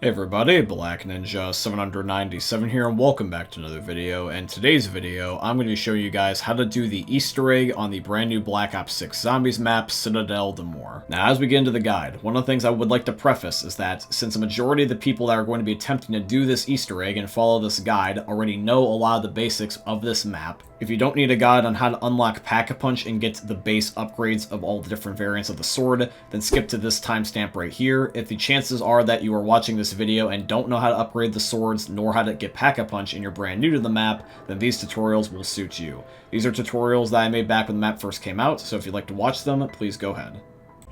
Hey everybody, Black Ninja 797 here, and welcome back to another video. In today's video, I'm going to show you guys how to do the Easter egg on the brand new Black Ops 6 Zombies map, Citadelle de More. Now, as we get into the guide, one of the things I would like to preface is that since a majority of the people that are going to be attempting to do this Easter egg and follow this guide already know a lot of the basics of this map, if you don't need a guide on how to unlock Pack-a-Punch and get the base upgrades of all the different variants of the sword, then skip to this timestamp right here. If the chances are that you are watching this video and don't know how to upgrade the swords nor how to get Pack-a-Punch and you're brand new to the map, then these tutorials will suit you. These are tutorials that I made back when the map first came out, so if you'd like to watch them, please go ahead.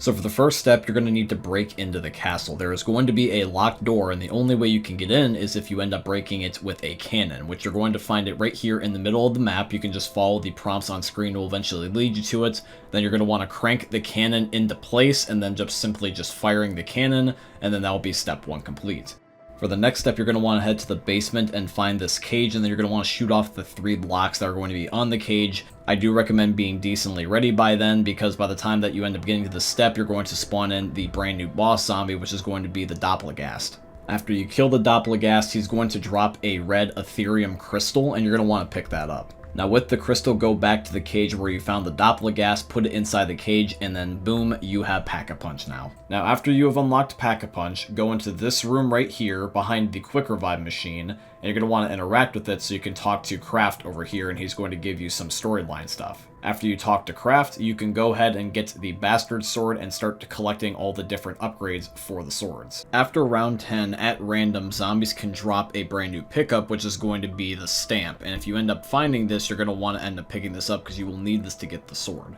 So for the first step, you're going to need to break into the castle. There is going to be a locked door, and the only way you can get in is if you end up breaking it with a cannon, which you're going to find it right here in the middle of the map. You can just follow the prompts on screen, it will eventually lead you to it. Then you're going to want to crank the cannon into place, and then just simply firing the cannon, and then that will be step 1 complete. For the next step, you're going to want to head to the basement and find this cage, and then you're going to want to shoot off the 3 locks that are going to be on the cage. I do recommend being decently ready by then, because by the time that you end up getting to this step, you're going to spawn in the brand new boss zombie, which is going to be the Doppelgast. After you kill the Doppelgast, he's going to drop a red Ethereum crystal, and you're going to want to pick that up. Now with the crystal, go back to the cage where you found the Doppelgast, put it inside the cage, and then boom, you have Pack-a-Punch now. Now after you have unlocked Pack-a-Punch, go into this room right here behind the quick revive machine, and you're going to want to interact with it so you can talk to Craft over here, and he's going to give you some storyline stuff. After you talk to Craft, you can go ahead and get the Bastard Sword and start collecting all the different upgrades for the swords. After round 10, at random, zombies can drop a brand new pickup, which is going to be the Stamp, and if you end up finding this, you're going to want to end up picking this up because you will need this to get the sword.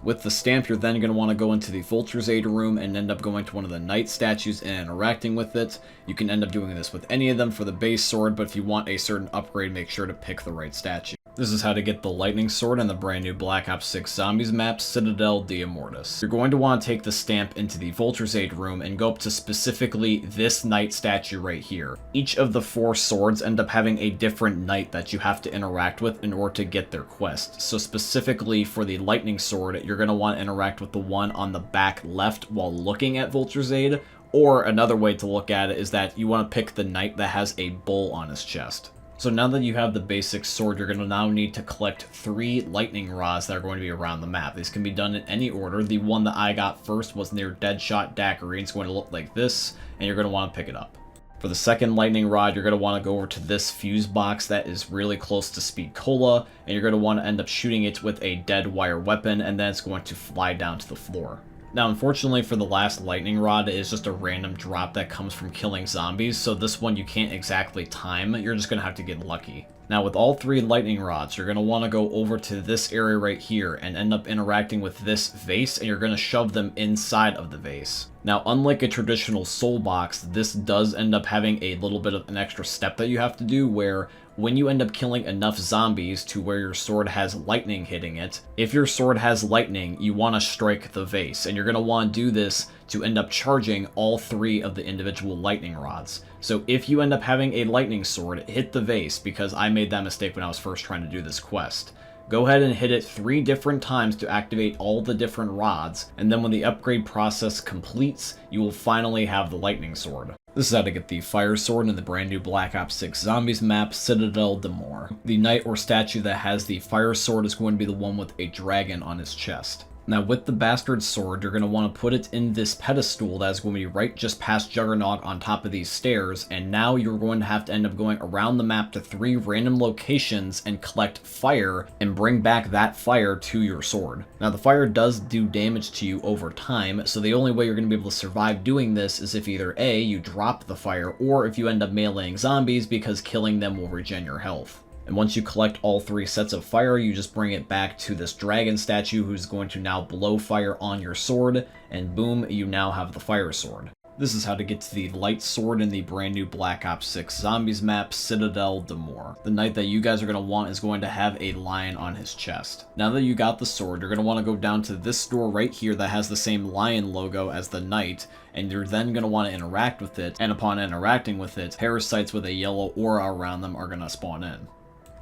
With the Stamp, you're then going to want to go into the Vulture's Aid room and end up going to one of the Knight statues and interacting with it. You can end up doing this with any of them for the base sword, but if you want a certain upgrade, make sure to pick the right statue. This is how to get the Lightning Sword in the brand new Black Ops 6 Zombies map, Citadelle de Mortis. You're going to want to take the Stamp into the Vulture's Aid room and go up to specifically this Knight statue right here. Each of the 4 swords end up having a different Knight that you have to interact with in order to get their quest. So specifically for the Lightning Sword, you're going to want to interact with the one on the back left while looking at Vulture's Aid, or another way to look at it is that you want to pick the Knight that has a bull on his chest. So now that you have the basic sword, you're going to now need to collect 3 lightning rods that are going to be around the map. These can be done in any order. The one that I got first was near Deadshot Daiquiri. It's going to look like this, and you're going to want to pick it up. For the second lightning rod, you're going to want to go over to this fuse box that is really close to Speed Cola, and you're going to want to end up shooting it with a dead wire weapon, and then it's going to fly down to the floor. Now, unfortunately for the last lightning rod, it is just a random drop that comes from killing zombies, so this one you can't exactly time, you're just going to have to get lucky. Now with all 3 lightning rods, you're going to want to go over to this area right here and end up interacting with this vase, and you're going to shove them inside of the vase. Now unlike a traditional soul box, this does end up having a little bit of an extra step that you have to do where when you end up killing enough zombies to where your sword has lightning hitting it, if your sword has lightning, you want to strike the vase, and you're going to want to do this to end up charging all 3 of the individual lightning rods. So if you end up having a lightning sword, hit the vase, because I made that mistake when I was first trying to do this quest. Go ahead and hit it 3 different times to activate all the different rods, and then when the upgrade process completes, you will finally have the lightning sword. This is how to get the Fire Sword in the brand new Black Ops 6 Zombies map, Citadelle de More. The knight or statue that has the Fire Sword is going to be the one with a dragon on his chest. Now with the Bastard Sword, you're going to want to put it in this pedestal that is going to be right just past Juggernaut on top of these stairs, and now you're going to have to end up going around the map to 3 random locations and collect fire and bring back that fire to your sword. Now the fire does do damage to you over time, so the only way you're going to be able to survive doing this is if either A, you drop the fire, or if you end up meleeing zombies because killing them will regen your health. And once you collect all 3 sets of fire, you just bring it back to this dragon statue who's going to now blow fire on your sword, and boom, you now have the Fire Sword. This is how to get to the light sword in the brand new Black Ops 6 Zombies map, Citadelle de More. The knight that you guys are going to want is going to have a lion on his chest. Now that you got the sword, you're going to want to go down to this door right here that has the same lion logo as the knight, and you're then going to want to interact with it, and upon interacting with it, parasites with a yellow aura around them are going to spawn in.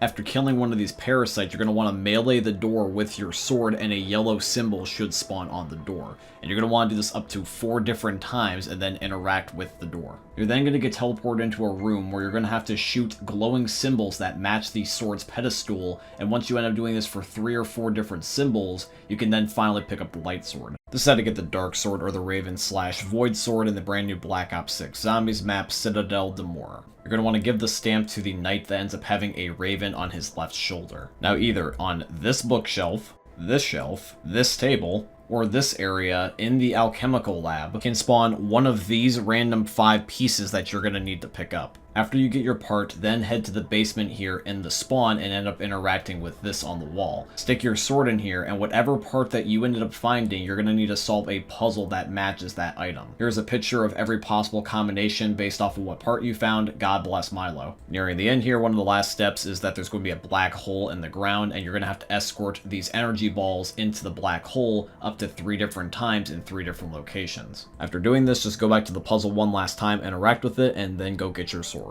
After killing one of these parasites, you're going to want to melee the door with your sword, and a yellow symbol should spawn on the door. And you're going to want to do this up to 4 different times and then interact with the door. You're then going to get teleported into a room where you're going to have to shoot glowing symbols that match the sword's pedestal, and once you end up doing this for 3 or 4 different symbols, you can then finally pick up the light sword. This is how to get the dark sword or the Raven/Void sword in the brand new Black Ops 6 Zombies map, Citadelle Demore. You're going to want to give the stamp to the knight that ends up having a raven on his left shoulder. Now either on this bookshelf, this table, or this area in the alchemical lab can spawn one of these random 5 pieces that you're going to need to pick up. After you get your part, then head to the basement here in the spawn and end up interacting with this on the wall. Stick your sword in here, and whatever part that you ended up finding, you're going to need to solve a puzzle that matches that item. Here's a picture of every possible combination based off of what part you found. God bless Milo. Nearing the end here, one of the last steps is that there's going to be a black hole in the ground, and you're going to have to escort these energy balls into the black hole up to 3 different times in 3 different locations. After doing this, just go back to the puzzle one last time, interact with it, and then go get your sword.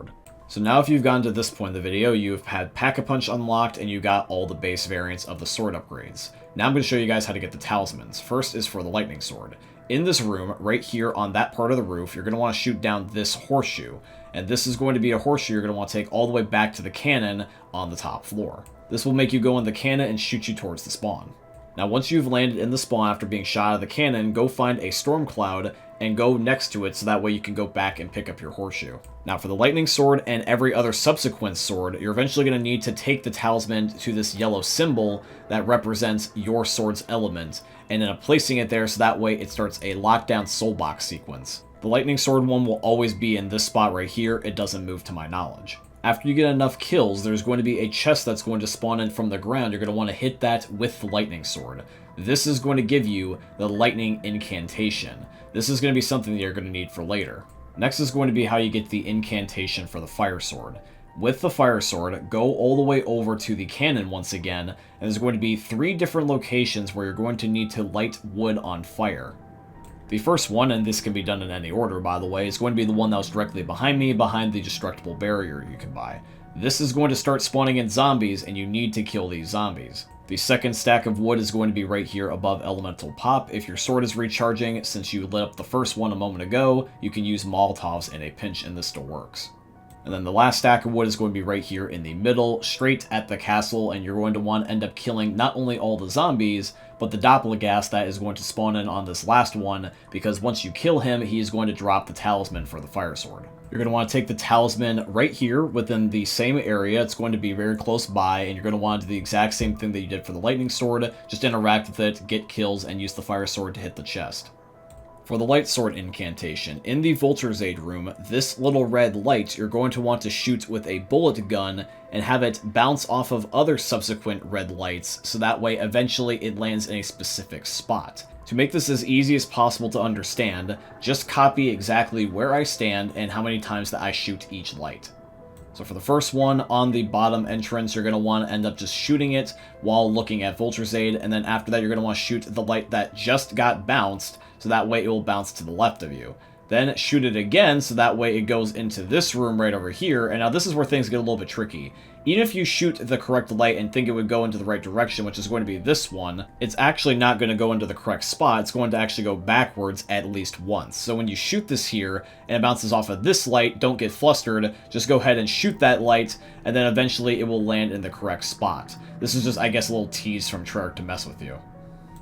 So now if you've gotten to this point in the video, you've had Pack-a-Punch unlocked and you got all the base variants of the sword upgrades. Now I'm going to show you guys how to get the talismans. First is for the lightning sword. In this room, right here on that part of the roof, you're going to want to shoot down this horseshoe. And this is going to be a horseshoe you're going to want to take all the way back to the cannon on the top floor. This will make you go in the cannon and shoot you towards the spawn. Now once you've landed in the spawn after being shot out of the cannon, go find a storm cloud and go next to it so that way you can go back and pick up your horseshoe. Now for the lightning sword and every other subsequent sword, you're eventually going to need to take the talisman to this yellow symbol that represents your sword's element, and end up placing it there so that way it starts a lockdown soul box sequence. The lightning sword one will always be in this spot right here. It doesn't move to my knowledge. After you get enough kills, there's going to be a chest that's going to spawn in from the ground. You're going to want to hit that with the lightning sword. This is going to give you the lightning incantation. This is going to be something that you're going to need for later. Next is going to be how you get the incantation for the fire sword. With the fire sword, go all the way over to the cannon once again, and there's going to be 3 different locations where you're going to need to light wood on fire. The first one, and this can be done in any order by the way, is going to be the one that was directly behind me, behind the destructible barrier you can buy. This is going to start spawning in zombies, and you need to kill these zombies. The second stack of wood is going to be right here above Elemental Pop. If your sword is recharging, since you lit up the first one a moment ago, you can use Molotovs in a pinch and this still works. And then the last stack of wood is going to be right here in the middle, straight at the castle, and you're going to want to end up killing not only all the zombies, but the Doppelgast that is going to spawn in on this last one, because once you kill him, he is going to drop the talisman for the fire sword. You're going to want to take the talisman right here within the same area. It's going to be very close by, and you're going to want to do the exact same thing that you did for the lightning sword. Just interact with it, get kills, and use the fire sword to hit the chest. For the light sword incantation, in the Vulture's Aid room, this little red light you're going to want to shoot with a bullet gun and have it bounce off of other subsequent red lights, so that way eventually it lands in a specific spot. To make this as easy as possible to understand, just copy exactly where I stand and how many times that I shoot each light. So for the first one, on the bottom entrance, you're going to want to end up just shooting it while looking at Vulture's Aid, and then after that you're going to want to shoot the light that just got bounced, so that way it will bounce to the left of you. Then shoot it again, so that way it goes into this room right over here, and now this is where things get a little bit tricky. Even if you shoot the correct light and think it would go into the right direction, which is going to be this one, it's actually not going to go into the correct spot. It's going to actually go backwards at least once. So when you shoot this here, and it bounces off of this light, don't get flustered, just go ahead and shoot that light, and then eventually it will land in the correct spot. This is just, I guess, a little tease from Treyarch to mess with you.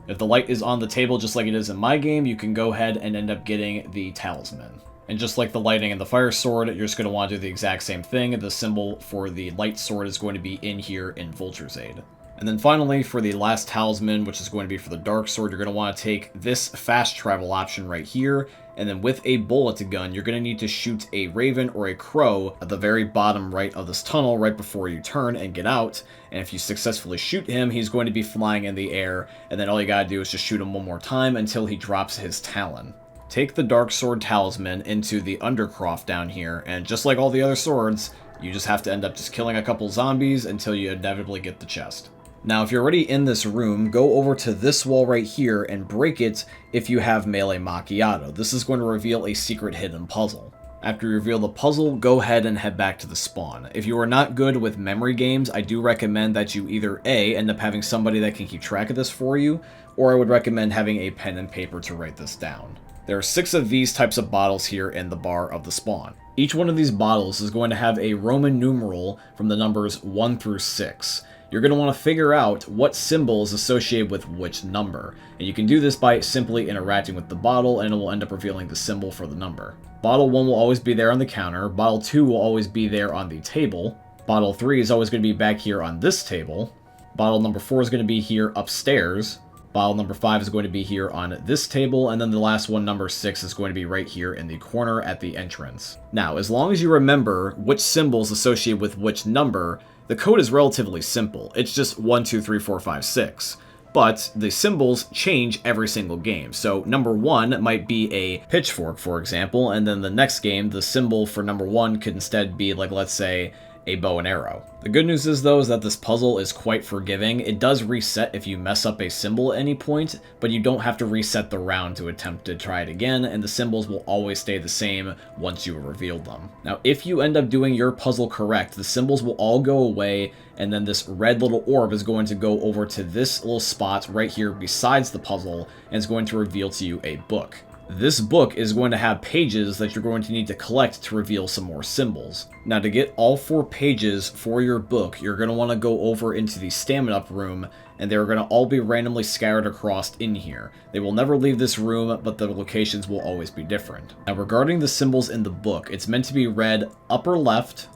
If the light is on the table just like it is in my game, you can go ahead and end up getting the talisman. And just like the lighting and the fire sword, you're just going to want to do the exact same thing. The symbol for the light sword is going to be in here in Vulture's Aid. And then finally, for the last talisman, which is going to be for the dark sword, you're going to want to take this fast travel option right here, and then with a bullet gun, you're going to need to shoot a raven or a crow at the very bottom right of this tunnel right before you turn and get out. And if you successfully shoot him, he's going to be flying in the air, and then all you gotta do is just shoot him one more time until he drops his talon. Take the dark sword talisman into the Undercroft down here, and just like all the other swords, you just have to end up just killing a couple zombies until you inevitably get the chest. Now, if you're already in this room, go over to this wall right here and break it if you have melee macchiato. This is going to reveal a secret hidden puzzle. After you reveal the puzzle, go ahead and head back to the spawn. If you are not good with memory games, I do recommend that you either A, end up having somebody that can keep track of this for you, or I would recommend having a pen and paper to write this down. There are 6 of these types of bottles here in the bar of the spawn. Each one of these bottles is going to have a Roman numeral from the numbers 1 through 6. You're going to want to figure out what symbol is associated with which number, and you can do this by simply interacting with the bottle, and it will end up revealing the symbol for the number. Bottle 1 will always be there on the counter, bottle 2 will always be there on the table, bottle 3 is always going to be back here on this table, bottle number 4 is going to be here upstairs, bottle number 5 is going to be here on this table, and then the last one, number 6, is going to be right here in the corner at the entrance. Now, as long as you remember which symbol is associated with which number, the code is relatively simple. It's just 1, 2, 3, 4, 5, 6. But the symbols change every single game. So number 1 might be a pitchfork, for example, and then the next game, the symbol for number 1 could instead be, like, let's say, a bow and arrow. The good news is, though, is that this puzzle is quite forgiving. It does reset if you mess up a symbol at any point, but you don't have to reset the round to attempt to try it again, and the symbols will always stay the same once you have revealed them. Now, if you end up doing your puzzle correct, the symbols will all go away, and then this red little orb is going to go over to this little spot right here besides the puzzle, and it's going to reveal to you a book. This book is going to have pages that you're going to need to collect to reveal some more symbols. Now, to get all 4 pages for your book, you're going to want to go over into the stamina up room, and they're going to all be randomly scattered across in here. They will never leave this room, but the locations will always be different. Now, regarding the symbols in the book, it's meant to be read upper left,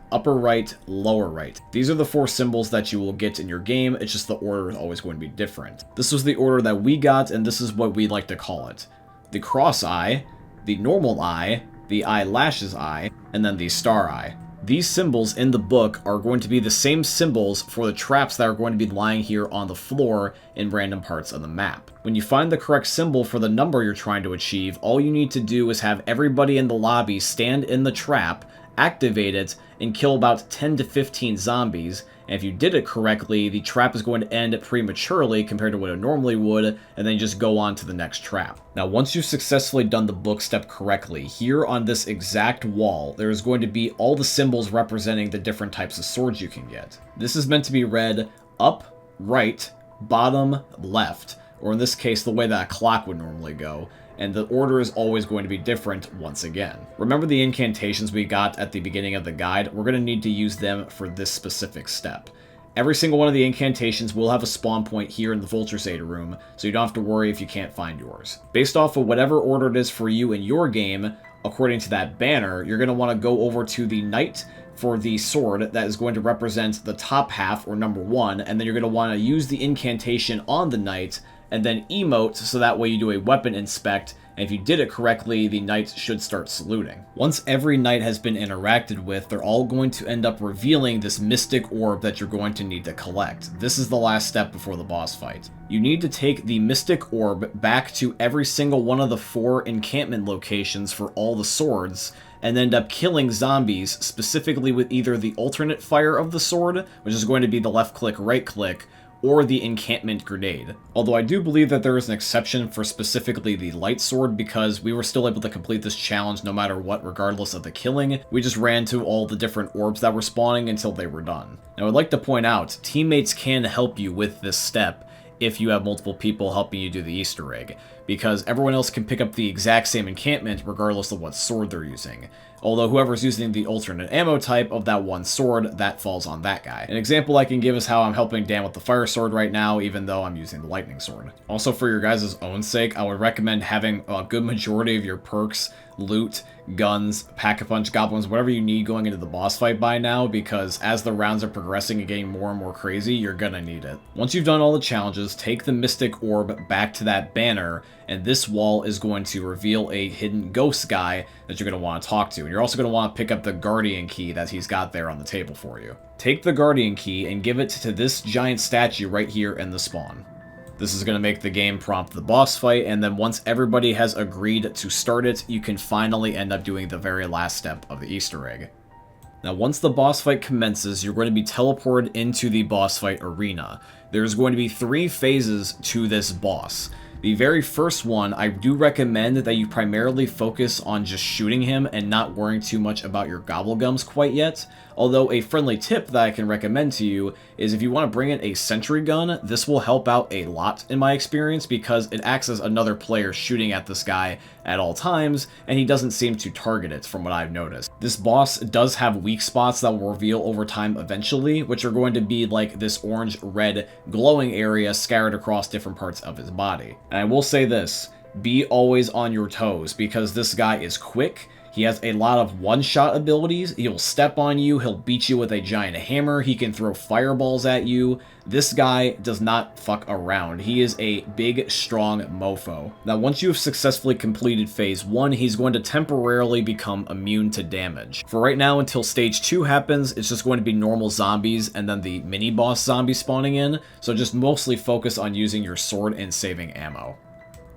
upper right, lower right. These are the 4 symbols that you will get in your game. It's just the order is always going to be different. This was the order that we got, and this is what we like to call it. The cross eye, the normal eye, the eyelashes eye, and then the star eye. These symbols in the book are going to be the same symbols for the traps that are going to be lying here on the floor in random parts of the map. When you find the correct symbol for the number you're trying to achieve, all you need to do is have everybody in the lobby stand in the trap, activate it, and kill about 10 to 15 zombies, and if you did it correctly, the trap is going to end prematurely compared to what it normally would, and then just go on to the next trap. Now, once you've successfully done the book step correctly, here on this exact wall, there is going to be all the symbols representing the different types of swords you can get. This is meant to be read up, right, bottom, left, or in this case, the way that a clock would normally go, and the order is always going to be different once again. Remember the incantations we got at the beginning of the guide? We're going to need to use them for this specific step. Every single one of the incantations will have a spawn point here in the Vulture Zeta room, so you don't have to worry if you can't find yours. Based off of whatever order it is for you in your game, according to that banner, you're going to want to go over to the knight for the sword that is going to represent the top half, or number 1, and then you're going to want to use the incantation on the knight, and then emote, so that way you do a weapon inspect, and if you did it correctly, the knights should start saluting. Once every knight has been interacted with, they're all going to end up revealing this mystic orb that you're going to need to collect. This is the last step before the boss fight. You need to take the mystic orb back to every single one of the 4 encampment locations for all the swords, and end up killing zombies, specifically with either the alternate fire of the sword, which is going to be the left click, right click, or the encampment grenade. Although I do believe that there is an exception for specifically the light sword, because we were still able to complete this challenge no matter what, regardless of the killing. We just ran to all the different orbs that were spawning until they were done. Now, I'd like to point out, teammates can help you with this step if you have multiple people helping you do the Easter egg, because everyone else can pick up the exact same encampment regardless of what sword they're using. Although whoever's using the alternate ammo type of that one sword, that falls on that guy. An example I can give is how I'm helping Dan with the fire sword right now, even though I'm using the lightning sword. Also, for your guys' own sake, I would recommend having a good majority of your perks, loot, guns, pack-a-punch, goblins, whatever you need going into the boss fight by now, because as the rounds are progressing and getting more and more crazy, you're gonna need it. Once you've done all the challenges, take the mystic orb back to that banner, and this wall is going to reveal a hidden ghost guy that you're going to want to talk to. And you're also going to want to pick up the guardian key that he's got there on the table for you. Take the guardian key and give it to this giant statue right here in the spawn. This is going to make the game prompt the boss fight, and then once everybody has agreed to start it, you can finally end up doing the very last step of the Easter egg. Now, once the boss fight commences, you're going to be teleported into the boss fight arena. There's going to be 3 phases to this boss. The very first one, I do recommend that you primarily focus on just shooting him and not worrying too much about your gobblegums quite yet. Although a friendly tip that I can recommend to you is if you want to bring in a sentry gun, this will help out a lot in my experience because it acts as another player shooting at this guy at all times, and he doesn't seem to target it from what I've noticed. This boss does have weak spots that will reveal over time eventually, which are going to be like this orange-red glowing area scattered across different parts of his body. And I will say this, be always on your toes because this guy is quick. He has a lot of one-shot abilities. He'll step on you, he'll beat you with a giant hammer, he can throw fireballs at you. This guy does not fuck around. He is a big, strong mofo. Now, once you have successfully completed phase 1, he's going to temporarily become immune to damage. For right now, until stage 2 happens, it's just going to be normal zombies and then the mini-boss zombie spawning in, so just mostly focus on using your sword and saving ammo.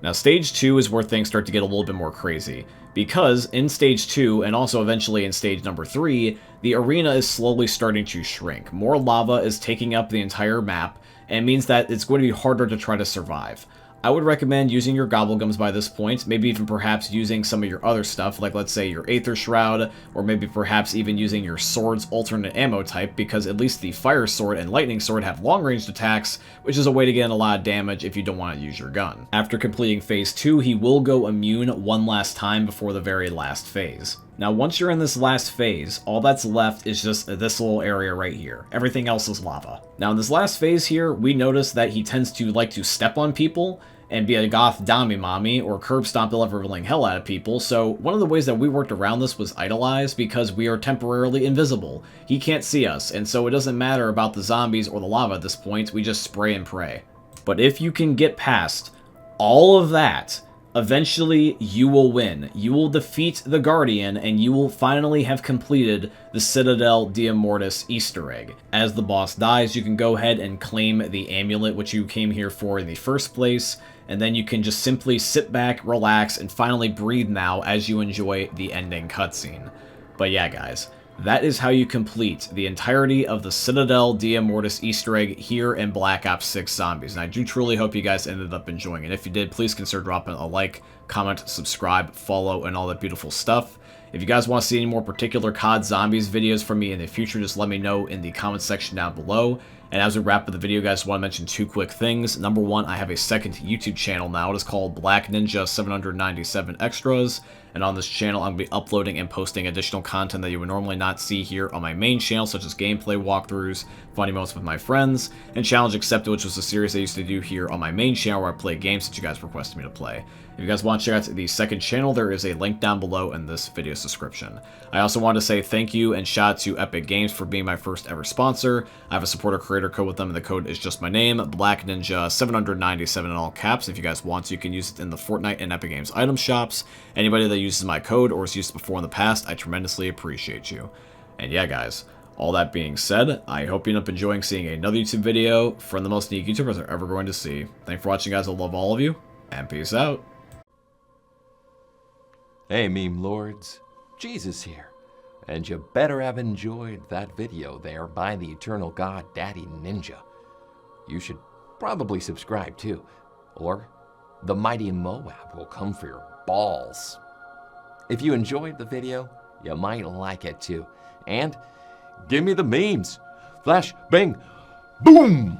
Now, stage 2 is where things start to get a little bit more crazy, because in stage 2, and also eventually in stage number 3, the arena is slowly starting to shrink. More lava is taking up the entire map, and means that it's going to be harder to try to survive. I would recommend using your gobblegums by this point, maybe even perhaps using some of your other stuff, like let's say your Aether Shroud, or maybe perhaps even using your sword's alternate ammo type, because at least the Fire Sword and Lightning Sword have long-ranged attacks, which is a way to get in a lot of damage if you don't want to use your gun. After completing phase 2, he will go immune one last time before the very last phase. Now, once you're in this last phase, all that's left is just this little area right here. Everything else is lava. Now, in this last phase here, we notice that he tends to like to step on people and be a goth dommy mommy or curb stomp leveling hell out of people, so one of the ways that we worked around this was idolize, because we are temporarily invisible. He can't see us, and so it doesn't matter about the zombies or the lava at this point, we just spray and pray. But if you can get past all of that, eventually you will win. You will defeat the Guardian, and you will finally have completed the Citadelle Dia Mortis Easter egg. As the boss dies, you can go ahead and claim the amulet which you came here for in the first place, and then you can just simply sit back, relax, and finally breathe now as you enjoy the ending cutscene. But yeah, guys, that is how you complete the entirety of the Citadelle Dia Mortis Easter egg here in Black Ops 6 Zombies. And I do truly hope you guys ended up enjoying it. If you did, please consider dropping a like, comment, subscribe, follow, and all that beautiful stuff. If you guys want to see any more particular COD Zombies videos from me in the future, just let me know in the comment section down below. And as we wrap up the video, guys, I want to mention two quick things. Number one, I have a second YouTube channel now. It is called Black Ninja 797 Extras. And on this channel, I'm going to be uploading and posting additional content that you would normally not see here on my main channel, such as gameplay walkthroughs, funny moments with my friends, and Challenge Accepted, which was a series I used to do here on my main channel where I play games that you guys requested me to play. If you guys want to check out the second channel, there is a link down below in this video's description. I also want to say thank you and shout out to Epic Games for being my first ever sponsor. I have a supporter creator code with them, and the code is just my name, Black Ninja 797 in all caps. If you guys want to, you can use it in the Fortnite and Epic Games item shops. Anybody that uses my code or has used it before in the past, I tremendously appreciate you. And yeah, guys, all that being said, I hope you end up enjoying seeing another YouTube video from the most unique YouTubers you're ever going to see. Thanks for watching, guys. I love all of you, and peace out. Hey, meme lords, Jesus here, and you better have enjoyed that video there by the eternal god Daddy Ninja. You should probably subscribe too, or the mighty Moab will come for your balls. If you enjoyed the video, you might like it too, and give me the memes. Flash, bang, boom!